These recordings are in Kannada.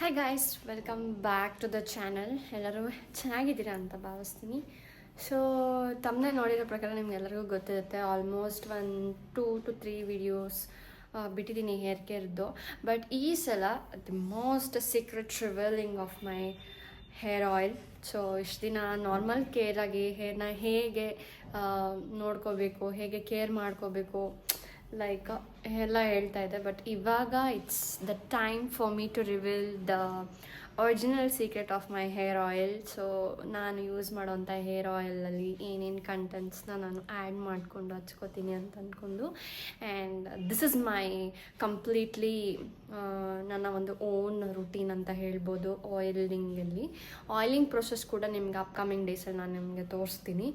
Hi guys, welcome back to the channel. ಎಲ್ಲರೂ ಚೆನ್ನಾಗಿದ್ದೀರಾ ಅಂತ ಭಾವಿಸ್ತೀನಿ. ಸೊ ತಮ್ಮನೇ ನೋಡಿರೋ ಪ್ರಕಾರ ನಿಮ್ಗೆಲ್ಲರಿಗೂ ಗೊತ್ತಿರುತ್ತೆ, ಆಲ್ಮೋಸ್ಟ್ 1-2 to 3 ವೀಡಿಯೋಸ್ ಬಿಟ್ಟಿದ್ದೀನಿ ಹೇರ್ ಕೇರ್ದು. ಬಟ್ ಈ ಸಲ the most secret revealing of my hair oil. So ಇಷ್ಟು ದಿನ ನಾರ್ಮಲ್ ಕೇರಾಗಿ ಹೇರ್ನ ಹೇಗೆ ನೋಡ್ಕೋಬೇಕು, ಹೇಗೆ ಕೇರ್ ಮಾಡ್ಕೋಬೇಕು ಲೈಕ್ ಎಲ್ಲ ಹೇಳ್ತಾ ಇದ್ದೆ. ಬಟ್ ಇವಾಗ it's the time for me to reveal the original secret of my hair oil. So ನಾನು ಯೂಸ್ ಮಾಡೋಂಥ ಹೇರ್ ಆಯಿಲಲ್ಲಿ ಏನೇನು ಕಂಟೆಂಟ್ಸ್ನ ನಾನು ಆ್ಯಡ್ ಮಾಡಿಕೊಂಡು ಹಚ್ಕೋತೀನಿ ಅಂತ ಅಂದ್ಕೊಂಡು, and this is my completely ನನ್ನ ಒಂದು ಓನ್ ರುಟೀನ್ ಅಂತ ಹೇಳ್ಬೋದು. ಆಯಿಲಿಂಗ್ ಪ್ರೊಸೆಸ್ ಕೂಡ ನಿಮ್ಗೆ ಅಪ್ಕಮಿಂಗ್ ಡೇಸಲ್ಲಿ ನಾನು ನಿಮಗೆ ತೋರಿಸ್ತೀನಿ.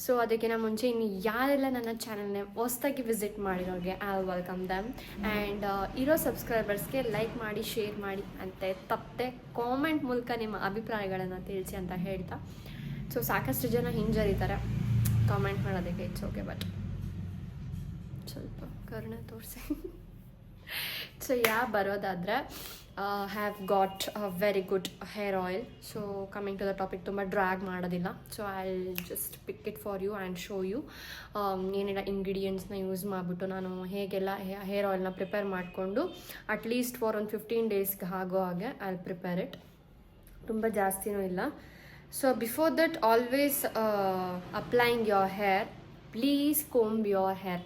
ಸೊ ಅದಕ್ಕಿಂತ ಮುಂಚೆ ಇನ್ನು ಯಾರೆಲ್ಲ ನನ್ನ ಚಾನಲ್ನ ಹೊಸ್ದಾಗಿ ವಿಸಿಟ್ ಮಾಡಿರೋರಿಗೆ ಐ ವೆಲ್ಕಮ್ ದಮ್. ಆ್ಯಂಡ್ ಇರೋ ಸಬ್ಸ್ಕ್ರೈಬರ್ಸ್ಗೆ ಲೈಕ್ ಮಾಡಿ, ಶೇರ್ ಮಾಡಿ ಅಂತ ತಪ್ಪದೆ ಕಾಮೆಂಟ್ ಮೂಲಕ ನಿಮ್ಮ ಅಭಿಪ್ರಾಯಗಳನ್ನು ತಿಳಿಸಿ ಅಂತ ಹೇಳ್ತಾ. ಸೊ ಸಾಕಷ್ಟು ಜನ ಹಿಂಜರಿತಾರೆ ಕಾಮೆಂಟ್ ಮಾಡೋದಕ್ಕೆ, ಇಟ್ಸ್ ಓಕೆ, ಬಟ್ ಸ್ವಲ್ಪ ಕರುಣೆ ತೋರಿಸಿ. ಸೊ ಬರೋದಾದರೆ have got a very good hair oil. So coming to the topic, ತುಂಬ ಡ್ರ್ಯಾಗ್ ಮಾಡೋದಿಲ್ಲ. So I just pick it for you and show you ಏನೆಲ್ಲ ಇಂಗ್ರೀಡಿಯೆಂಟ್ಸ್ನ ಯೂಸ್ ಮಾಡಿಬಿಟ್ಟು ನಾನು ಹೇಗೆಲ್ಲ ಹೇರ್ ಆಯಿಲ್ನ ಪ್ರಿಪೇರ್ ಮಾಡಿಕೊಂಡು ಅಟ್ಲೀಸ್ಟ್ ಫಾರ್ ಒಂದು 15 ಡೇಸ್ಗೆ ಆಗೋ ಹಾಗೆ ಐ ಪ್ರಿಪೇರ್ ಇಟ್. ತುಂಬ ಜಾಸ್ತಿನೂ ಇಲ್ಲ. So before that always applying your hair, please comb your hair.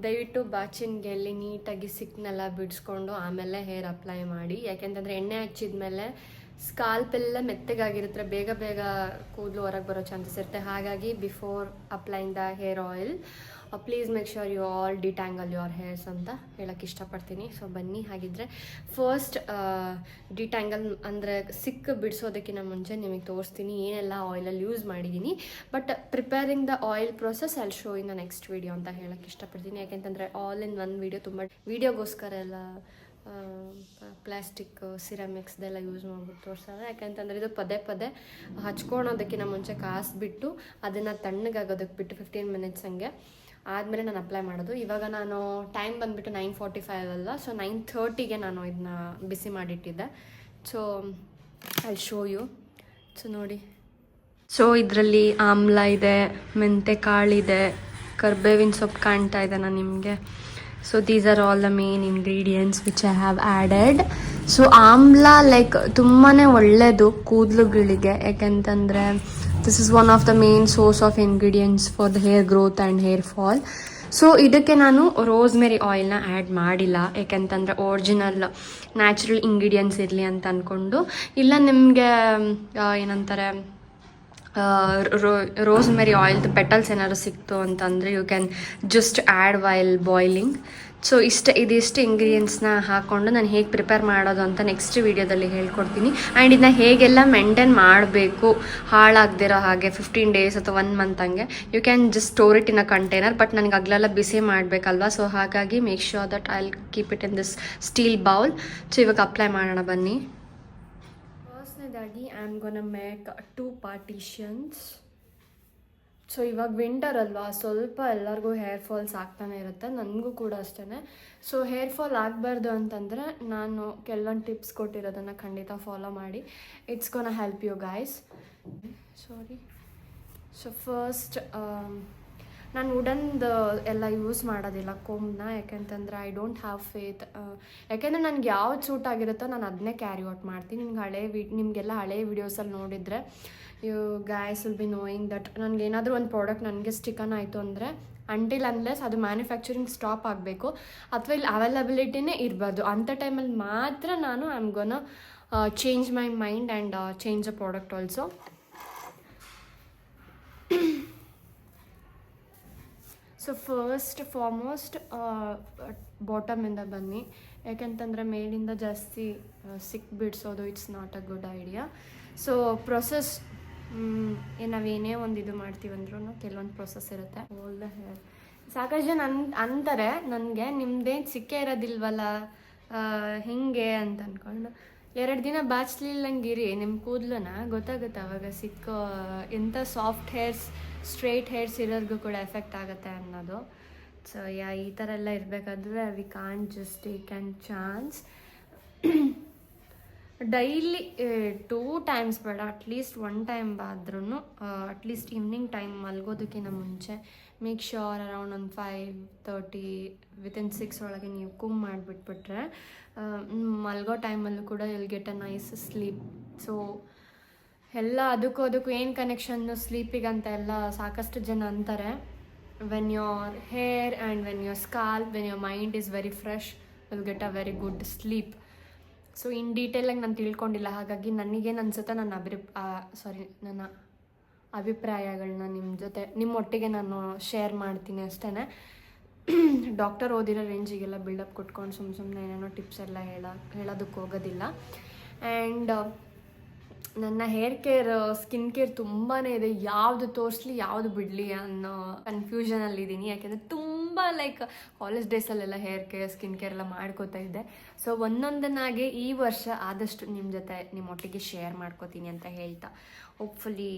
ದಯವಿಟ್ಟು ಬಾಚಿನ್ಗೆಲ್ಲಿ ನೀಟಾಗಿ ಸಿಕ್ನೆಲ್ಲ ಬಿಡಿಸ್ಕೊಂಡು ಆಮೇಲೆ ಹೇರ್ ಅಪ್ಲೈ ಮಾಡಿ. ಯಾಕೆಂತಂದರೆ ಎಣ್ಣೆ ಹಚ್ಚಿದ ಮೇಲೆ ಸ್ಕಾಲ್ಪೆಲ್ಲ ಮೆತ್ತಗಾಗಿರುತ್ತೆ, ಬೇಗ ಬೇಗ ಕೂದಲು ಹೊರಗೆ ಬರೋ ಚಾನ್ಸಸ್ ಇರುತ್ತೆ. ಹಾಗಾಗಿ before applying the hair oil please make sure you all detangle your hairs ಅಂತ ಹೇಳೋಕ್ಕೆ ಇಷ್ಟಪಡ್ತೀನಿ. ಸೊ ಬನ್ನಿ, ಹಾಗಿದ್ರೆ ಫಸ್ಟ್ ಡಿಟ್ಯಾಂಗಲ್ ಅಂದರೆ ಬಿಡಿಸೋದಕ್ಕಿಂತ ಮುಂಚೆ ನಿಮಗೆ ತೋರಿಸ್ತೀನಿ ಏನೆಲ್ಲ ಆಯಿಲಲ್ಲಿ ಯೂಸ್ ಮಾಡಿದ್ದೀನಿ. But preparing the oil process I show in the next video ಅಂತ ಹೇಳೋಕ್ಕೆ ಇಷ್ಟಪಡ್ತೀನಿ. ಯಾಕೆಂತಂದರೆ ಆಲ್ ಇನ್ ಒನ್ ವೀಡಿಯೋ ತುಂಬ ವೀಡಿಯೋಗೋಸ್ಕರ ಎಲ್ಲ ಪ್ಲಾಸ್ಟಿಕ್ ಸಿರಾಮಿಕ್ಸ್ದೆಲ್ಲ ಯೂಸ್ ಮಾಡ್ಬಿಟ್ಟು ತೋರಿಸಲ್ಲ. ಯಾಕೆಂತಂದರೆ ಇದು ಪದೇ ಪದೇ ಹಚ್ಕೊಳೋದಕ್ಕಿಂತ ಮುಂಚೆ ಕಾಸಿಬಿಟ್ಟು ಅದನ್ನು ತಣ್ಣಗಾಗೋದಕ್ಕೆ ಬಿಟ್ಟು 15 ಮಿನಿಟ್ಸ್ ಹಂಗೆ ಆದಮೇಲೆ ನಾನು ಅಪ್ಲೈ ಮಾಡೋದು. ಇವಾಗ ನಾನು ಟೈಮ್ ಬಂದುಬಿಟ್ಟು 9:45 ಅಲ್ಲ, ಸೊ 9:30ಗೆ ನಾನು ಇದನ್ನ ಬಿಸಿ ಮಾಡಿಟ್ಟಿದ್ದೆ. So I show you. So ನೋಡಿ, ಸೊ ಇದರಲ್ಲಿ ಆಮ್ಲ ಇದೆ, ಮೆಂತೆ ಕಾಳಿದೆ, ಕರ್ಬೇವಿನ ಸೊಪ್ಪು ಕಾಣ್ತಾ ಇದೆ ನಾನು ನಿಮಗೆ. So these are all the main ingredients which I have added. So ಆಮ್ಲ ಲೈಕ್ ತುಂಬಾ ಒಳ್ಳೆಯದು ಕೂದಲುಗಳಿಗೆ, ಯಾಕೆಂತಂದರೆ this is one of the main source of ingredients for the hair growth and hair fall. So ಇದಕ್ಕೆ ನಾನು ರೋಸ್ಮೆರಿ ಆಯಿಲ್ನ ಆ್ಯಡ್ ಮಾಡಿಲ್ಲ, ಯಾಕೆಂತಂದರೆ ಒರಿಜಿನಲ್ ನ್ಯಾಚುರಲ್ ಇಂಗ್ರೀಡಿಯೆಂಟ್ಸ್ ಇರಲಿ ಅಂತ ಅಂದ್ಕೊಂಡು. ಇಲ್ಲ ನಿಮಗೆ ಏನಂತಾರೆ ರೋಸ್ಮೆರಿ ಆಯಿಲ್ದು ಪೆಟಲ್ಸ್ ಏನಾದ್ರು ಸಿಕ್ತು ಅಂತಂದರೆ you can just add while boiling. So ಇದಿಷ್ಟು ಇಂಗ್ರೀಡಿಯೆಂಟ್ಸ್ನ ಹಾಕ್ಕೊಂಡು ನಾನು ಹೇಗೆ ಪ್ರಿಪೇರ್ ಮಾಡೋದು ಅಂತ ನೆಕ್ಸ್ಟ್ ವೀಡಿಯೋದಲ್ಲಿ ಹೇಳ್ಕೊಡ್ತೀನಿ. ಆ್ಯಂಡ್ ಇದನ್ನ ಹೇಗೆಲ್ಲ ಮೇಂಟೈನ್ ಮಾಡಬೇಕು ಹಾಳಾಗದಿರೋ ಹಾಗೆ 15 ಡೇಸ್ ಅಥವಾ 1 ಮಂತ್ ಹಂಗೆ, you can just store it in a container. But ನನಗೆ ಅಗ್ಲೆಲ್ಲ ಬಿಸಿ ಮಾಡಬೇಕಲ್ವಾ, ಸೊ ಹಾಗಾಗಿ make sure that I will keep it in this steel bowl. So ಇವಾಗ ಅಪ್ಲೈ ಮಾಡೋಣ ಬನ್ನಿ. ಫಸ್ಟ್ನೇದಾಗಿ I am gonna make 2 partitions. So ಇವಾಗ ವಿಂಟರ್ ಅಲ್ವಾ, ಸ್ವಲ್ಪ ಎಲ್ಲರಿಗೂ ಹೇರ್ ಫಾಲ್ಸ್ ಆಗ್ತಾನೆ ಇರುತ್ತೆ, ನನಗೂ ಕೂಡ ಅಷ್ಟೇ. ಸೊ ಹೇರ್ ಫಾಲ್ ಆಗಬಾರ್ದು ಅಂತಂದರೆ ನಾನು ಕೆಲವೊಂದು ಟಿಪ್ಸ್ ಕೊಟ್ಟಿರೋದನ್ನು ಖಂಡಿತ ಫಾಲೋ ಮಾಡಿ. It's gonna help you guys. Sorry. So first ನಾನು ವುಡನ್ದು ಎಲ್ಲ ಯೂಸ್ ಮಾಡೋದಿಲ್ಲ ಕೋಮ್ನ, ಯಾಕೆಂತಂದರೆ ಐ ಡೋಂಟ್ ಹ್ಯಾವ್ ಫೇತ್. ಯಾಕೆಂದರೆ ನನಗೆ ಯಾವ್ದು ಸೂಟ್ ಆಗಿರುತ್ತೋ ನಾನು ಅದನ್ನೇ ಕ್ಯಾರಿ ಔಟ್ ಮಾಡ್ತೀನಿ. ನಿಮಗೆಲ್ಲ ಹಳೆ ವೀಡಿಯೋಸಲ್ಲಿ ನೋಡಿದರೆ you guys will be knowing that ನನಗೇನಾದರೂ ಒಂದು ಪ್ರಾಡಕ್ಟ್ ನನಗೆ ಸ್ಟಿಕನ್ ಆಯಿತು ಅಂದರೆ ಅಂಟಿಲ್ ಅನ್ಲೆಸ್ ಅದು ಮ್ಯಾನುಫ್ಯಾಕ್ಚರಿಂಗ್ ಸ್ಟಾಪ್ ಆಗಬೇಕು ಅಥವಾ ಇಲ್ಲಿ ಅವೈಲಬಿಲಿಟಿನೇ ಇರಬಾರ್ದು, ಅಂಥ ಟೈಮಲ್ಲಿ ಮಾತ್ರ ನಾನು I am gonna change my mind and change the product also. So first foremost ಬಾಟಮಿಂದ ಬನ್ನಿ, ಯಾಕೆಂತಂದರೆ ಮೇಲಿಂದ ಜಾಸ್ತಿ ಬಿಡಿಸೋದು it's not a good idea. So process ನಾವೇನೇ ಒಂದು ಇದು ಮಾಡ್ತೀವಂದ್ರೂ ಕೆಲವೊಂದು ಪ್ರೊಸೆಸ್ ಇರುತ್ತೆ. ಆಲ್ ದ ಹೇರ್ ಸಾಕಷ್ಟು ಜನ ಅಂತಾರೆ ನನಗೆ, ನಿಮ್ಮದೇನು ಸಿಕ್ಕೇ ಇರೋದಿಲ್ವಲ್ಲ ಹಿಂಗೆ ಅಂತ ಅಂದ್ಕೊಂಡು. 2 ದಿನ ಬಾಚ್ಲಿಲ್ಲಂಗಿರಿ ನಿಮ್ಮ ಕೂದಲನ್ನ, ಗೊತ್ತಾಗುತ್ತೆ ಅವಾಗ ಎಂಥ ಸಾಫ್ಟ್ ಹೇರ್ಸ್ ಸ್ಟ್ರೈಟ್ ಹೇರ್ಸ್ ಇರೋರ್ಗೂ ಕೂಡ ಎಫೆಕ್ಟ್ ಆಗುತ್ತೆ ಅನ್ನೋದು. ಸೊ ಈ ಥರ ಎಲ್ಲ ಇರಬೇಕಾದ್ರೆ we can't just take and chance. Daily 2 times ಬೇಡ, ಅಟ್ಲೀಸ್ಟ್ 1 ಟೈಮ್ ಆದ್ರೂ ಅಟ್ಲೀಸ್ಟ್ ಈವ್ನಿಂಗ್ ಟೈಮ್ ಮಲ್ಗೋದಕ್ಕಿಂತ ಮುಂಚೆ ಮೇಕ್ ಶ್ಯೂರ್ ಅರೌಂಡ್ ಒಂದು 5:30 ವಿತಿನ್ 6 ಒಳಗೆ ನೀವು ಕುಮ್ ಮಾಡಿಬಿಟ್ಬಿಟ್ರೆ ಮಲ್ಗೋ ಟೈಮಲ್ಲೂ ಕೂಡ will get a nice sleep. So ಎಲ್ಲ ಅದಕ್ಕೂ ಏನು ಕನೆಕ್ಷನ್ನು ಸ್ಲೀಪಿಗಂತ ಎಲ್ಲ ಸಾಕಷ್ಟು ಜನ ಅಂತಾರೆ. When your hair and when your scalp, when your mind is very fresh, will get a very good sleep. So in ಡೀಟೇಲಾಗಿ ನಾನು ತಿಳ್ಕೊಂಡಿಲ್ಲ, ಹಾಗಾಗಿ ನನಗೇನು ಅನ್ಸುತ್ತೆ ನನ್ನ ಅಭಿಪ್ರಾಯಗಳನ್ನ ನಿಮ್ಮೊಟ್ಟಿಗೆ ನಾನು ಶೇರ್ ಮಾಡ್ತೀನಿ ಅಷ್ಟೇ. ಡಾಕ್ಟರ್ ಓದಿರೋ ರೇಂಜಿಗೆಲ್ಲ ಬಿಲ್ಡಪ್ ಕೊಟ್ಕೊಂಡು ಸುಮ್ಮನೆ ಏನೇನೋ ಟಿಪ್ಸ್ ಎಲ್ಲ ಹೇಳೋದಕ್ಕೆ ಹೋಗೋದಿಲ್ಲ. ಆ್ಯಂಡ್ ನನ್ನ ಹೇರ್ ಕೇರ್, ಸ್ಕಿನ್ ಕೇರ್ ತುಂಬಾ ಇದೆ. ಯಾವುದು ತೋರಿಸ್ಲಿ ಯಾವುದು ಬಿಡಲಿ ಅನ್ನೋ ಕನ್ಫ್ಯೂಷನಲ್ಲಿದ್ದೀನಿ. ಯಾಕೆಂದರೆ ತುಂಬ ಕಾಲೇಜ್ ಡೇಸಲ್ಲೆಲ್ಲ ಹೇರ್ ಕೇರ್, ಸ್ಕಿನ್ ಕೇರ್ ಎಲ್ಲ ಮಾಡ್ಕೋತಾ ಇದ್ದೆ. ಸೊ ಒಂದೊಂದನ್ನಾಗೆ ಈ ವರ್ಷ ಆದಷ್ಟು ನಿಮ್ಮೊಟ್ಟಿಗೆ ಶೇರ್ ಮಾಡ್ಕೋತೀನಿ ಅಂತ ಹೇಳ್ತಾ, hopefully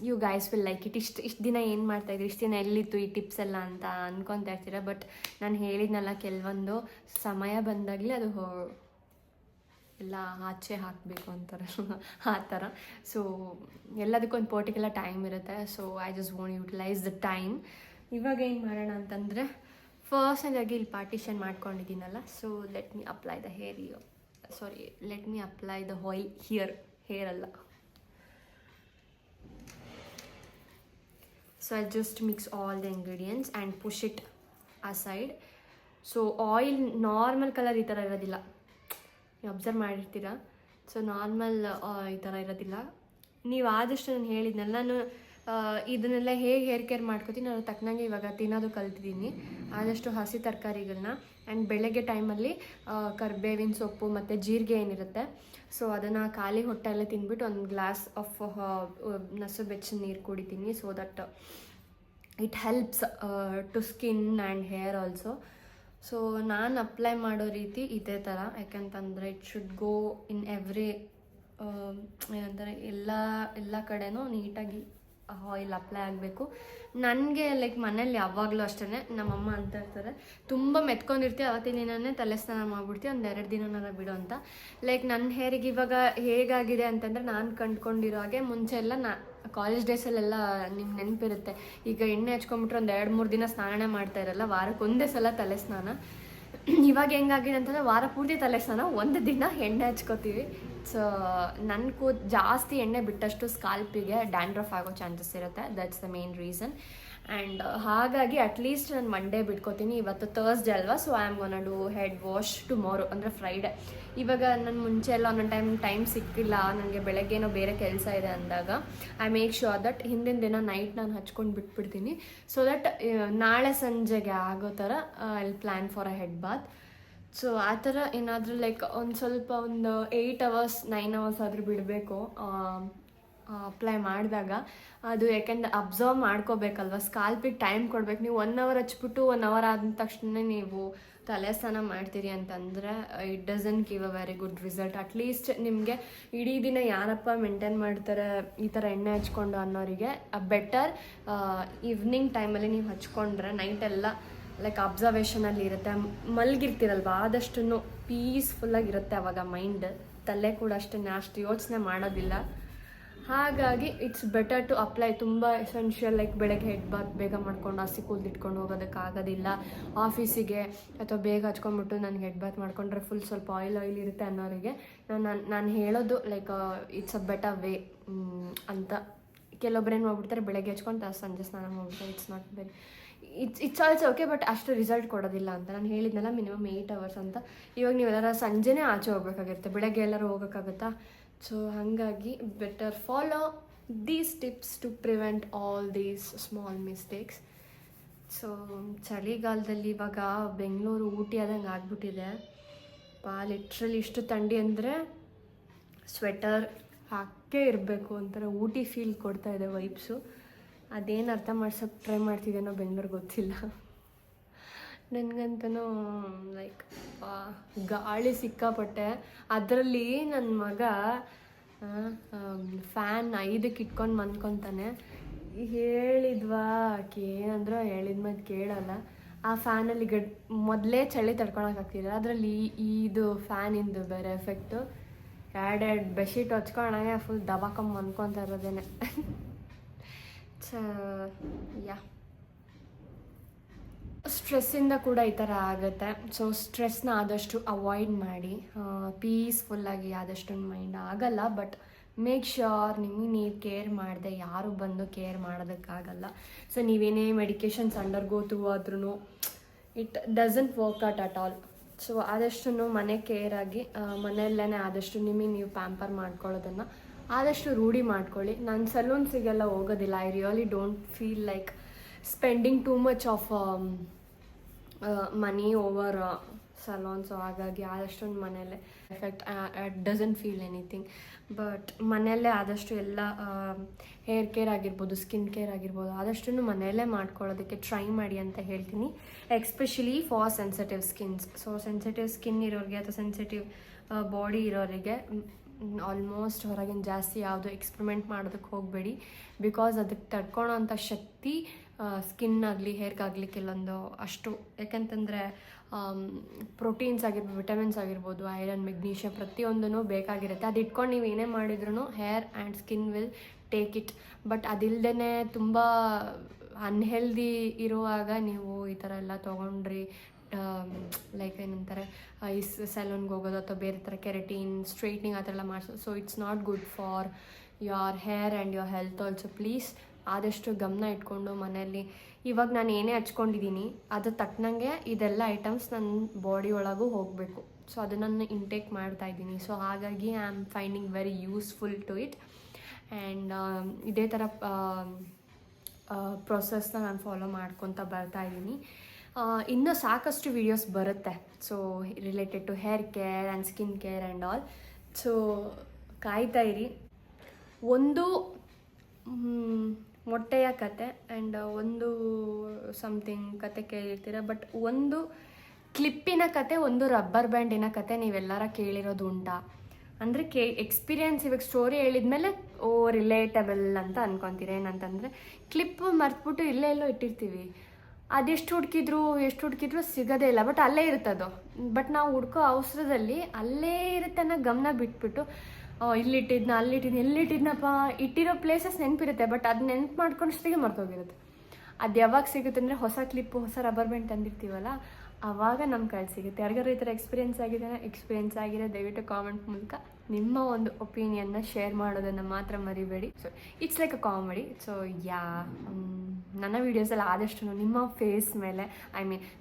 you guys will like it. ಇಷ್ಟು ದಿನ ಏನು ಮಾಡ್ತಾಯಿದ್ರಿ, ಇಷ್ಟು ದಿನ ಎಲ್ಲಿತ್ತು ಈ ಟಿಪ್ಸ್ ಎಲ್ಲ ಅಂತ ಅಂದ್ಕೊತಾ ಇರ್ತೀರ. ಬಟ್ ನಾನು ಹೇಳಿದ್ನಲ್ಲ, ಕೆಲವೊಂದು ಸಮಯ ಬಂದಾಗಲೇ ಅದು ಎಲ್ಲ ಆಚೆ ಹಾಕಬೇಕು ಅಂತಾರಲ್ಲ ಆ ಥರ. ಸೊ ಎಲ್ಲದಕ್ಕೊಂದು ಪರ್ಟಿಕ್ಯುಲರ್ ಟೈಮ್ ಇರುತ್ತೆ. So I just want utilise the time. ಇವಾಗ ಏನು ಮಾಡೋಣ ಅಂತಂದರೆ, ಫಸ್ಟಾಗಿ ಇಲ್ಲಿ ಪಾರ್ಟಿಷನ್ ಮಾಡ್ಕೊಂಡಿದ್ದೀನಲ್ಲ, so let me apply the oil hair ಅಲ್ಲ. So I just mix all the ingredients and push it aside. So oil normal colour ಈ ಥರ ಇರೋದಿಲ್ಲ, ನೀವು ಅಬ್ಸರ್ವ್ ಮಾಡಿರ್ತೀರ. ಸೊ ನಾರ್ಮಲ್ ಈ ಥರ ಇರೋದಿಲ್ಲ. ನೀವು ಆದಷ್ಟು ನಾನು ಹೇಳಿದ್ನಲ್ಲ, ನಾನು ಇದನ್ನೆಲ್ಲ ಹೇಗೆ ಹೇರ್ ಕೇರ್ ಮಾಡ್ಕೋತೀನಿ ನಾನು ತಕ್ಕನಾಗೆ ಇವಾಗ ತಿನ್ನೋದು ಕಲ್ತಿದ್ದೀನಿ. ಆದಷ್ಟು ಹಸಿ ತರಕಾರಿಗಳನ್ನ ಆ್ಯಂಡ್ ಬೆಳಗ್ಗೆ ಟೈಮಲ್ಲಿ ಕರಿಬೇವಿನ ಸೊಪ್ಪು ಮತ್ತು ಜೀರಿಗೆ ಏನಿರುತ್ತೆ, ಸೊ ಅದನ್ನು ಖಾಲಿ ಹೊಟ್ಟೆಯಲ್ಲೇ ತಿಂದ್ಬಿಟ್ಟು ಒಂದು ಗ್ಲಾಸ್ ಆಫ್ ನಸು ಬೆಚ್ಚ ನೀರು ಕುಡಿತೀನಿ. So that it helps to skin and hair also. So ನಾನು ಅಪ್ಲೈ ಮಾಡೋ ರೀತಿ ಇದೇ ಥರ, ಯಾಕಂತಂದರೆ it should go in every ಏನಂತಾರೆ ಎಲ್ಲ ಕಡೆನೂ ನೀಟಾಗಿ ಆಯಿಲ್ ಅಪ್ಲೈ ಆಗಬೇಕು. ನನಗೆ ಮನೇಲಿ ಯಾವಾಗಲೂ ಅಷ್ಟೇ ನಮ್ಮಮ್ಮ ಅಂತ ಇರ್ತಾರೆ, ತುಂಬ ಮೆತ್ಕೊಂಡಿರ್ತೀವಿ ಅವತ್ತಿನ ದಿನವೇ ತಲೆ ಸ್ನಾನ ಮಾಡಿಬಿಡ್ತೀವಿ, ಒಂದು 2 ದಿನನಾರ ಬಿಡು ಅಂತ. ನನ್ನ ಹೇರಿಗೆ ಇವಾಗ ಹೇಗಾಗಿದೆ ಅಂತಂದರೆ, ನಾನು ಕಂಡುಕೊಂಡಿರೋ ಹಾಗೆ ಮುಂಚೆ ಎಲ್ಲ ಕಾಲೇಜ್ ಡೇಸಲ್ಲೆಲ್ಲ ನಿಮ್ಗೆ ನೆನಪಿರುತ್ತೆ, ಈಗ ಎಣ್ಣೆ ಹಚ್ಕೊಂಡ್ಬಿಟ್ರೆ ಒಂದು 2-3 ದಿನ ಸ್ನಾನ ಮಾಡ್ತಾ ಇರಲ್ಲ, ವಾರಕ್ಕೆ ಒಂದೇ ಸಲ ತಲೆ ಸ್ನಾನ. ಇವಾಗ ಹೆಂಗಾಗಿದೆ ಅಂತಂದರೆ ವಾರ ಪೂರ್ತಿ ತಲೆ ಸ್ನಾನ, 1 ದಿನ ಎಣ್ಣೆ ಹಚ್ಕೋತೀವಿ. ಸೊ ನನ್ನ ಜಾಸ್ತಿ ಎಣ್ಣೆ ಬಿಟ್ಟಷ್ಟು ಸ್ಕಾಲ್ಪಿಗೆ ಡ್ಯಾಂಡ್ರಫ್ ಆಗೋ ಚಾನ್ಸಸ್ ಇರುತ್ತೆ. That's the main reason. And ಹಾಗಾಗಿ ಅಟ್ಲೀಸ್ಟ್ ನಾನು ಮಂಡೇ ಬಿಟ್ಕೋತೀನಿ. ಇವತ್ತು ಥರ್ಸ್ಡೇ ಅಲ್ವಾ, so I am gonna do head wash tomorrow, ಅಂದರೆ ಫ್ರೈಡೇ. ಇವಾಗ ನಾನು ಮುಂಚೆ ಎಲ್ಲ ಒಂದೊಂದು ಟೈಮ್ ಸಿಕ್ಕಿಲ್ಲ, ನನಗೆ ಬೆಳಗ್ಗೆನೋ ಬೇರೆ ಕೆಲಸ ಇದೆ ಅಂದಾಗ ಐ ಮೇಕ್ ಶ್ಯೂರ್ ದಟ್ ಹಿಂದಿನ ದಿನ ನೈಟ್ ನಾನು ಹಚ್ಕೊಂಡು ಬಿಟ್ಬಿಡ್ತೀನಿ. ಸೊ ದಟ್ ನಾಳೆ ಸಂಜೆಗೆ ಆಗೋ ಥರ I plan for a head Baat. So ಆ ಥರ ಏನಾದರೂ ಒಂದು ಸ್ವಲ್ಪ ಒಂದು 8 hours 9 hours ಆದರೂ ಬಿಡಬೇಕು ಅಪ್ಲೈ ಮಾಡಿದಾಗ. ಅದು ಯಾಕೆಂದರೆ ಅಬ್ಸರ್ವ್ ಮಾಡ್ಕೋಬೇಕಲ್ವ, ಸ್ಕಾಲ್ಪಿಗೆ ಟೈಮ್ ಕೊಡ್ಬೇಕು. ನೀವು 1 hour ಹಚ್ಬಿಟ್ಟು 1 hour ಆದ ತಕ್ಷಣ ನೀವು ತಲೆ ಸ್ನಾನ ಮಾಡ್ತೀರಿ ಅಂತಂದರೆ it doesn't give a very good result. At least ನಿಮಗೆ ಇಡೀ ದಿನ ಯಾರಪ್ಪ ಮೇಂಟೈನ್ ಮಾಡ್ತಾರೆ ಈ ಥರ ಎಣ್ಣೆ ಹಚ್ಕೊಂಡು ಅನ್ನೋರಿಗೆ ಬೆಟರ್ ಈವ್ನಿಂಗ್ ಟೈಮಲ್ಲಿ ನೀವು ಹಚ್ಕೊಂಡ್ರೆ ನೈಟೆಲ್ಲ ಅಬ್ಸರ್ವೇಷನಲ್ಲಿ ಇರುತ್ತೆ, ಮಲಗಿರ್ತೀರಲ್ವ, ಆದಷ್ಟು ಪೀಸ್ಫುಲ್ಲಾಗಿರುತ್ತೆ ಅವಾಗ ಮೈಂಡ್. ತಲೆ ಕೂಡ ಅಷ್ಟು ಯೋಚನೆ ಮಾಡೋದಿಲ್ಲ. ಹಾಗಾಗಿ ಇಟ್ಸ್ ಬೆಟರ್ ಟು ಅಪ್ಲೈ. ತುಂಬ ಎಸೆನ್ಷಿಯಲ್, ಬೆಳಗ್ಗೆ ಹೆಡ್ ಬಾತ್ ಬೇಗ ಮಾಡ್ಕೊಂಡು ಹಸಿ ಕೂದಲಿಟ್ಕೊಂಡು ಹೋಗೋದಕ್ಕಾಗೋದಿಲ್ಲ ಆಫೀಸಿಗೆ, ಅಥವಾ ಬೇಗ ಹಚ್ಕೊಂಡ್ಬಿಟ್ಟು ನನಗೆ ಹೆಡ್ ಬಾತ್ ಮಾಡ್ಕೊಂಡ್ರೆ ಫುಲ್ ಸ್ವಲ್ಪ ಆಯಿಲ್ ಇರುತ್ತೆ ಅನ್ನೋರಿಗೆ ನಾನು ಹೇಳೋದು ಇಟ್ಸ್ ಅ ಬೆಟರ್ ವೇ ಅಂತ. ಕೆಲವೊಬ್ರು ಏನು ಮಾಡ್ಬಿಡ್ತಾರೆ, ಬೆಳಗ್ಗೆ ಹಚ್ಕೊಂಡು ಸಂಜೆ ಸ್ನಾನ ಮಾಡ್ಬಿಡ್ತಾರೆ. It's not very it's also okay, but ಅಷ್ಟು ರಿಸಲ್ಟ್ ಕೊಡೋದಿಲ್ಲ ಅಂತ ನಾನು ಹೇಳಿದ್ನಲ್ಲ, ಮಿನಿಮಮ್ 8 hours ಅಂತ. ಇವಾಗ ನೀವೆಲ್ಲರ ಸಂಜೆನೇ ಆಚೆ ಹೋಗ್ಬೇಕಾಗಿರುತ್ತೆ, ಬೆಳಗ್ಗೆ ಎಲ್ಲರೂ ಹೋಗೋಕ್ಕಾಗುತ್ತಾ? ಸೊ ಹಾಗಾಗಿ better follow these tips to prevent all these small mistakes. So ಚಳಿಗಾಲದಲ್ಲಿ ಇವಾಗ ಬೆಂಗಳೂರು ಊಟಿ ಆದಂಗೆ ಆಗ್ಬಿಟ್ಟಿದೆ. ಲಿಟ್ರಲಿ ಇಷ್ಟು ಥಂಡಿ ಅಂದರೆ ಸ್ವೆಟರ್ ಹಾಕೇ ಇರಬೇಕು, ಒಂಥರ ಊಟಿ ಫೀಲ್ ಕೊಡ್ತಾ ಇದೆ ವೈಬ್ಸು. ಅದೇನು ಅರ್ಥ ಮಾಡ್ಸೋಕ್ಕೆ ಟ್ರೈ ಮಾಡ್ತಿದ್ದೇನೋ ಬೆಂಗಳೂರು ಗೊತ್ತಿಲ್ಲ. ನನಗಂತೂ ಗಾಳಿ ಸಿಕ್ಕಾಪಟ್ಟೆ. ಅದರಲ್ಲಿ ನನ್ನ ಮಗ ಫ್ಯಾನ್ 5ಕ್ಕೆ ಇಟ್ಕೊಂಡು ಮನ್ಕೊತಾನೆ. ಹೇಳಿದ್ವಾ ಏನಂದ್ರೆ ಹೇಳಿದ್ಮೇಲೆ ಕೇಳಲ್ಲ. ಆ ಫ್ಯಾನಲ್ಲಿ ಮೊದಲೇ ಚಳಿ ತಡ್ಕೊಳಕ್ಕಾಗ್ತಿಲ್ಲ, ಅದರಲ್ಲಿ ಇದು ಫ್ಯಾನಿಂದು ಬೇರೆ ಎಫೆಕ್ಟು. ಎರಡೆರಡು ಬೆಡ್ಶೀಟ್ ಹೊಚ್ಕೊಳ್ಳೋಣ ಫುಲ್ ದಬಾಕೊಂಬ ಅನ್ಕೊತ ಇರೋದೇನೆ. ಯಾ ಸ್ಟ್ರೆಸ್ಸಿಂದ ಕೂಡ ಈ ಥರ ಆಗುತ್ತೆ. ಸೊ ಸ್ಟ್ರೆಸ್ನ ಆದಷ್ಟು ಅವಾಯ್ಡ್ ಮಾಡಿ, ಪೀಸ್ಫುಲ್ಲಾಗಿ ಆದಷ್ಟು ಮೈಂಡ್ ಆಗಲ್ಲ. ಬಟ್ ಮೇಕ್ ಶ್ಯೂರ್ ನಿಮಗೆ ನೀವು ಕೇರ್ ಮಾಡಿದೆ ಯಾರು ಬಂದು ಕೇರ್ ಮಾಡೋದಕ್ಕಾಗಲ್ಲ. ಸೊ ನೀವೇನೇ ಮೆಡಿಕೇಷನ್ಸ್ ಅಂಡರ್ಗೋ ಥ್ರೂ ಆದ್ರೂ it doesn't work out at all. So ಆದಷ್ಟು ಮನೆ ಕೇರಾಗಿ ಮನೆಯಲ್ಲೇ ಆದಷ್ಟು ನಿಮಗೆ ನೀವು ಪ್ಯಾಂಪರ್ ಮಾಡ್ಕೊಳ್ಳೋದನ್ನು ಆದಷ್ಟು ರೂಢಿ ಮಾಡ್ಕೊಳ್ಳಿ. ನಾನು ಸಲೂನ್ಸಿಗೆಲ್ಲ ಹೋಗೋದಿಲ್ಲ. I really don't feel like spending too much of money over salon. So ಹಾಗಾಗಿ ಆದಷ್ಟು ಮನೆಯಲ್ಲೇ effect doesn't feel anything. But ಮನೆಯಲ್ಲೇ ಆದಷ್ಟು ಎಲ್ಲ ಹೇರ್ ಕೇರ್ ಆಗಿರ್ಬೋದು, ಸ್ಕಿನ್ ಕೇರ್ ಆಗಿರ್ಬೋದು, ಆದಷ್ಟು ಮನೆಯಲ್ಲೇ ಮಾಡ್ಕೊಳ್ಳೋದಕ್ಕೆ ಟ್ರೈ ಮಾಡಿ ಅಂತ ಹೇಳ್ತೀನಿ. Especially for sensitive skins. So sensitive skin ಇರೋರಿಗೆ ಅಥವಾ ಸೆನ್ಸಿಟಿವ್ ಬಾಡಿ ಇರೋರಿಗೆ ಆಲ್ಮೋಸ್ಟ್ ಹೊರಗಿನ ಜಾಸ್ತಿ ಯಾವುದು ಎಕ್ಸ್ಪರಿಮೆಂಟ್ ಮಾಡೋದಕ್ಕೆ ಹೋಗಬೇಡಿ. ಬಿಕಾಸ್ ಅದಕ್ಕೆ ತಡ್ಕೊಳೋ ಅಂಥ ಶಕ್ತಿ ಸ್ಕಿನ್ ಆಗಲಿ ಹೇರ್ಗಾಗಲಿ ಕೆಲವೊಂದು ಅಷ್ಟು. ಯಾಕೆಂತಂದರೆ ಪ್ರೋಟೀನ್ಸ್ ಆಗಿರ್ಬೋದು, ವಿಟಮಿನ್ಸ್ ಆಗಿರ್ಬೋದು, ಐರನ್, ಮೆಗ್ನೀಷಿಯಮ್ ಪ್ರತಿಯೊಂದೂ ಬೇಕಾಗಿರುತ್ತೆ. ಅದು ಇಟ್ಕೊಂಡು ನೀವು ಏನೇ ಮಾಡಿದ್ರೂ hair and skin will take it. But ಅದಿಲ್ಲದೇ ತುಂಬ ಅನ್ಹೆಲ್ದಿ ಇರುವಾಗ ನೀವು ಈ ಥರ ಎಲ್ಲ ತೊಗೊಂಡ್ರಿ, ಲೈಕ್ ಏನಂತಾರೆ ಈ ಸಲೂನ್ಗೆ ಹೋಗೋದು ಅಥವಾ ಬೇರೆ ಥರ ಕೆರಟೀನ್ ಸ್ಟ್ರೈಟ್ನಿಂಗ್ ಆ ಥರ ಎಲ್ಲ ಮಾಡಿಸೋದು. So it's not good for your hair and your health also. Please ಆದಷ್ಟು ಗಮನ ಇಟ್ಕೊಂಡು ಮನೆಯಲ್ಲಿ ಇವಾಗ ನಾನು ಏನೇ ಹಚ್ಕೊಂಡಿದ್ದೀನಿ ಅದು ತಕ್ಕನಂಗೆ ಇದೆಲ್ಲ ಐಟಮ್ಸ್ ನನ್ನ ಬಾಡಿ ಒಳಗೂ ಹೋಗಬೇಕು. ಸೊ ಅದನ್ನು ಇಂಟೇಕ್ ಮಾಡ್ತಾ ಇದ್ದೀನಿ. ಸೊ ಹಾಗಾಗಿ I am finding very useful to it. And ಇದೇ ಥರ ಪ್ರೊಸೆಸ್ನ ನಾನು ಫಾಲೋ ಮಾಡ್ಕೊತ ಬರ್ತಾಯಿದ್ದೀನಿ. ಇನ್ನೂ ಸಾಕಷ್ಟು ವೀಡಿಯೋಸ್ ಬರುತ್ತೆ. So related to hair care and skin care and all. So ಕಾಯ್ತಾ ಇರಿ. ಒಂದು ಮೊಟ್ಟೆಯ ಕತೆ ಆ್ಯಂಡ್ ಒಂದು ಸಮಥಿಂಗ್ ಕತೆ ಕೇಳಿರ್ತೀರ. ಬಟ್ ಒಂದು ಕ್ಲಿಪ್ಪಿನ ಕತೆ, ಒಂದು ರಬ್ಬರ್ ಬ್ಯಾಂಡಿನ ಕತೆ ನೀವೆಲ್ಲರ ಕೇಳಿರೋದು ಉಂಟಾ? ಅಂದರೆ ಎಕ್ಸ್ಪೀರಿಯನ್ಸ್ ಇವಾಗ ಸ್ಟೋರಿ ಹೇಳಿದ್ಮೇಲೆ ರಿಲೇಟಬಲ್ ಅಂತ ಅನ್ಕೊತೀರ. ಏನಂತಂದರೆ ಕ್ಲಿಪ್ ಮರ್ತ್ಬಿಟ್ಟು ಇಲ್ಲೇ ಎಲ್ಲೋ ಇಟ್ಟಿರ್ತೀವಿ, ಅದೆಷ್ಟು ಹುಡುಕಿದ್ರು ಸಿಗೋದೇ ಇಲ್ಲ. ಬಟ್ ಅಲ್ಲೇ ಇರುತ್ತದು. ಬಟ್ ನಾವು ಹುಡ್ಕೋ ಅವಸರದಲ್ಲಿ ಅಲ್ಲೇ ಇರುತ್ತೆ ಅನ್ನೋ ಗಮನ ಬಿಟ್ಬಿಟ್ಟು ಎಲ್ಲಿಟ್ಟಿದ್ನಪ್ಪ, ಇಟ್ಟಿರೋ ಪ್ಲೇಸಸ್ ನೆನಪಿರುತ್ತೆ. ಬಟ್ ಅದು ನೆನ್ಪು ಮಾಡ್ಕೊಂಡಷ್ಟಿಗೆ ಮರ್ತೋಗಿರುತ್ತೆ. ಅದು ಯಾವಾಗ ಸಿಗುತ್ತೆ ಅಂದರೆ ಹೊಸ ಕ್ಲಿಪ್ಪು, ಹೊಸ ರಬ್ಬರ್ ಬ್ಯಾಂಡ್ ತಂದಿರ್ತೀವಲ್ಲ, ಆವಾಗ ನಮ್ಮ ಕೈಲಿ ಸಿಗುತ್ತೆ. ಯಾರಿಗಾರು ಈ ಥರ ಎಕ್ಸ್ಪೀರಿಯೆನ್ಸ್ ಆಗಿದೆ ದಯವಿಟ್ಟು ಕಾಮೆಂಟ್ ಮೂಲಕ ನಿಮ್ಮ ಒಂದು ಒಪಿನಿಯನ್ನ ಶೇರ್ ಮಾಡೋದನ್ನು ಮಾತ್ರ ಮರಿಬೇಡಿ. So it's like a comedy. So ನನ್ನ ವೀಡಿಯೋಸಲ್ಲಿ ಆದಷ್ಟು ನಿಮ್ಮ ಫೇಸ್ ಮೇಲೆ,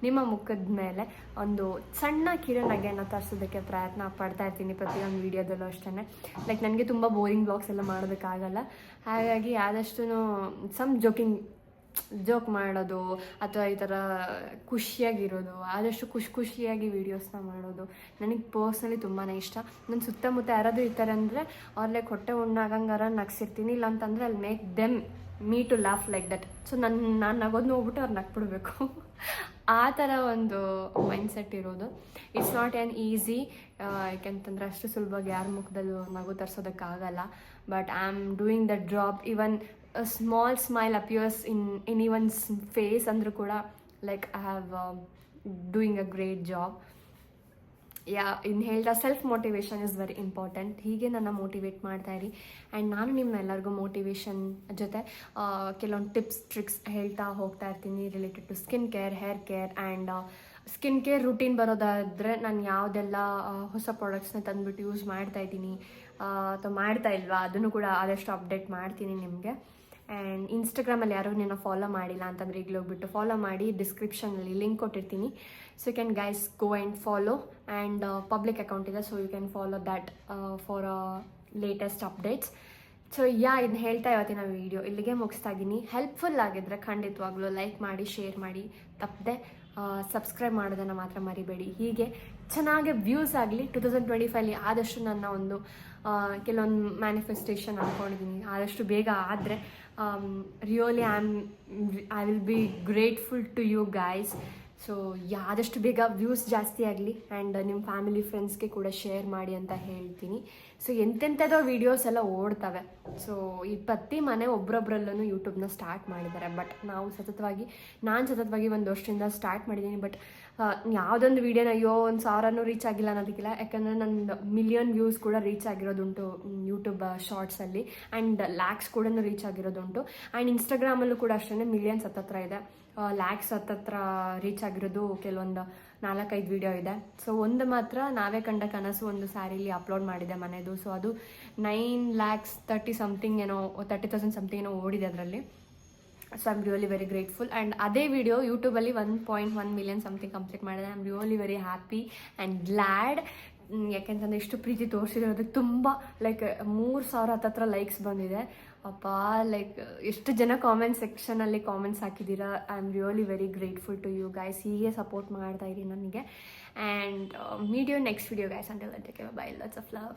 ನಿಮ್ಮ ಮುಖದ ಮೇಲೆ ಒಂದು ಸಣ್ಣ ಕಿರಣಗೆಯನ್ನು ತರಿಸೋದಕ್ಕೆ ಪ್ರಯತ್ನ ಪಡ್ತಾ ಇರ್ತೀನಿ ಪ್ರತಿಯೊಂದು ವೀಡಿಯೋದಲ್ಲೂ ಅಷ್ಟೇ. ಲೈಕ್ ನನಗೆ ತುಂಬ ಬೋರಿಂಗ್ ಬ್ಲಾಗ್ಸ್ ಎಲ್ಲ ಮಾಡೋದಕ್ಕಾಗಲ್ಲ. ಹಾಗಾಗಿ ಆದಷ್ಟು ಜೋಕ್ ಮಾಡೋದು ಅಥವಾ ಈ ಥರ ಖುಷಿಯಾಗಿರೋದು, ಆದಷ್ಟು ಖುಷಿಯಾಗಿ ವೀಡಿಯೋಸ್ನ ಮಾಡೋದು ನನಗೆ ಪರ್ಸ್ನಲಿ ತುಂಬಾ ಇಷ್ಟ. ನನ್ನ ಸುತ್ತಮುತ್ತ ಯಾರಾದರೂ ಇರ್ತಾರೆ ಅಂದರೆ ಅವ್ರ ಲೈಕ್ ಹೊಟ್ಟೆ ಉಣ್ಣಾಗಂಗಾರ ನಗ್ಸಿರ್ತೀನಿ. ಇಲ್ಲ ಅಂತಂದರೆ ಅಲ್ಲಿ make them me to laugh like that. So ನಾನು ನಗೋದು ನೋಡ್ಬಿಟ್ಟು ಅವ್ರು ನಗ್ಬಿಡ್ಬೇಕು. ಆ ಥರ ಒಂದು ಮೈಂಡ್ಸೆಟ್ ಇರೋದು. It's not an easy. ಯಾಕೆಂತಂದರೆ ಅಷ್ಟು ಸುಲಭವಾಗಿ ಯಾರ ಮುಖದಲ್ಲೂ ನಗು ತರಿಸೋದಕ್ಕಾಗಲ್ಲ. But I am doing that job. Even a small smile appears in anyone's face ಅಂದರೂ ಕೂಡ like I have doing a great job. ಇನ್ನು ಹೇಳ್ತಾ self motivation is very important. ಹೀಗೆ ನನ್ನ ಮೋಟಿವೇಟ್ ಮಾಡ್ತಾಯಿರಿ. ಆ್ಯಂಡ್ ನಾನು ನಿಮ್ಮನ್ನೆಲ್ಲರಿಗೂ ಮೋಟಿವೇಶನ್ ಜೊತೆ ಕೆಲವೊಂದು ಟಿಪ್ಸ್ ಟ್ರಿಕ್ಸ್ ಹೇಳ್ತಾ ಹೋಗ್ತಾ ಇರ್ತೀನಿ related to skin care, hair care and skin care routine ಬರೋದಾದರೆ ನಾನು ಯಾವುದೆಲ್ಲ ಹೊಸ ಪ್ರಾಡಕ್ಟ್ಸ್ನ ತಂದುಬಿಟ್ಟು ಯೂಸ್ ಮಾಡ್ತಾಯಿದ್ದೀನಿ ಅಥವಾ ಮಾಡ್ತಾ ಇಲ್ವಾ ಅದನ್ನು ಕೂಡ ಆದಷ್ಟು ಅಪ್ಡೇಟ್ ಮಾಡ್ತೀನಿ ನಿಮಗೆ. ಆ್ಯಂಡ್ ಇನ್ಸ್ಟಾಗ್ರಾಮಲ್ಲಿ ಯಾರು ನಿನ್ನ ಫಾಲೋ ಮಾಡಿಲ್ಲ ಅಂತಂದರೆ ಈಗಲೇ ಹೋಗ್ಬಿಟ್ಟು ಫಾಲೋ ಮಾಡಿ. ಡಿಸ್ಕ್ರಿಪ್ಷನಲ್ಲಿ ಲಿಂಕ್ ಕೊಟ್ಟಿರ್ತೀನಿ. So you can guys go and follow. And public account ಇದೆ, so you can follow that for latest updates. So ಇದನ್ನ ಹೇಳ್ತಾ ಇವತ್ತಿನ ವೀಡಿಯೋ ಇಲ್ಲಿಗೆ ಮುಗಿಸ್ತಾ ಇದ್ದೀನಿ. ಹೆಲ್ಪ್ಫುಲ್ ಆಗಿದ್ದರೆ ಖಂಡಿತವಾಗ್ಲೂ ಲೈಕ್ ಮಾಡಿ, ಶೇರ್ ಮಾಡಿ, ತಪ್ಪದೆ ಸಬ್ಸ್ಕ್ರೈಬ್ ಮಾಡೋದನ್ನು ಮಾತ್ರ ಮರಿಬೇಡಿ. ಹೀಗೆ ಚೆನ್ನಾಗಿ ವ್ಯೂಸ್ ಆಗಲಿ 2025 ಆದಷ್ಟು ನನ್ನ ಒಂದು ಕೆಲವೊಂದು ಮ್ಯಾನಿಫೆಸ್ಟೇಷನ್ ಅಂದ್ಕೊಂಡಿದ್ದೀನಿ. ಆದಷ್ಟು ಬೇಗ ಆದರೆ really I will be grateful to you guys. So ಆದಷ್ಟು ಬೇಗ ವ್ಯೂಸ್ ಜಾಸ್ತಿ ಆಗಲಿ. ಆ್ಯಂಡ್ ನಿಮ್ಮ ಫ್ಯಾಮಿಲಿ ಫ್ರೆಂಡ್ಸ್ಗೆ ಕೂಡ ಶೇರ್ ಮಾಡಿ ಅಂತ ಹೇಳ್ತೀನಿ. ಸೊ ಎಂತೆಂಥದೋ ವೀಡಿಯೋಸ್ ಎಲ್ಲ ಓಡ್ತವೆ. ಸೊ ಈ ಪ್ರತಿ ಮನೆ ಒಬ್ರೊಬ್ರಲ್ಲೂ ಯೂಟ್ಯೂಬ್ನ ಸ್ಟಾರ್ಟ್ ಮಾಡಿದ್ದಾರೆ. ಬಟ್ ನಾನು ಸತತವಾಗಿ 1 ವರ್ಷದಿಂದ ಸ್ಟಾರ್ಟ್ ಮಾಡಿದ್ದೀನಿ. ಬಟ್ ಯಾವುದೊಂದು ವೀಡಿಯೋನ ಅಯ್ಯೋ 1,000 ರೀಚ್ ಆಗಿಲ್ಲ ಅನ್ನೋದಕ್ಕಿಲ್ಲ. ಯಾಕಂದರೆ ನನ್ನ ಮಿಲಿಯನ್ ವ್ಯೂಸ್ ಕೂಡ ರೀಚ್ ಆಗಿರೋದುಂಟು ಯೂಟ್ಯೂಬ್ ಶಾರ್ಟ್ಸಲ್ಲಿ, ಆ್ಯಂಡ್ ಲ್ಯಾಕ್ಸ್ ಕೂಡ ರೀಚ್ ಆಗಿರೋದುಂಟು. ಆ್ಯಂಡ್ ಇನ್ಸ್ಟಾಗ್ರಾಮಲ್ಲೂ ಕೂಡ ಅಷ್ಟೇ ಮಿಲಿಯನ್ಸ್ ಹತ್ತತ್ರ ಇದೆ, ಲ್ಯಾಕ್ಸ್ ಹತ್ತತ್ರ ರೀಚ್ ಆಗಿರೋದು ಕೆಲವೊಂದು 4-5 ವೀಡಿಯೋ ಇದೆ. ಸೊ ಒಂದು ಮಾತ್ರ ನಾವೇ ಕಂಡ ಕನಸು ಒಂದು ಸ್ಯಾರಿಲಿ ಅಪ್ಲೋಡ್ ಮಾಡಿದೆ ಮನೆದು. ಸೊ ಅದು 9,30,000 ಸಮಥಿಂಗ್ ಏನೋ 30,000 ಸಮಥಿಂಗ್ ಏನೋ ಓಡಿದೆ ಅದರಲ್ಲಿ. So I am really very grateful. And ಅದೇ ವಿಡಿಯೋ ಯೂಟ್ಯೂಬಲ್ಲಿ 1.1 ಮಿಲಿಯನ್ ಸಮಥಿಂಗ್ ಕಂಪ್ಲೀಟ್ ಮಾಡಿದೆ. I am really very happy and glad. ಯಾಕೆಂತಂದರೆ ಇಷ್ಟು ಪ್ರೀತಿ ತೋರಿಸಿರೋದಕ್ಕೆ ತುಂಬ ಲೈಕ್ 3,000 ಹತ್ತತ್ರ ಲೈಕ್ಸ್ ಬಂದಿದೆ. ಅಪ್ಪ ಲೈಕ್ ಎಷ್ಟು ಜನ ಕಾಮೆಂಟ್ ಸೆಕ್ಷನಲ್ಲಿ ಕಾಮೆಂಟ್ಸ್ ಹಾಕಿದ್ದೀರಾ. I am really very grateful to you guys. ಹೀಗೆ ಸಪೋರ್ಟ್ ಮಾಡ್ತಾ ಇರಿ ನನಗೆ. And meet you next video guys. Until then take care, bye, lots of love.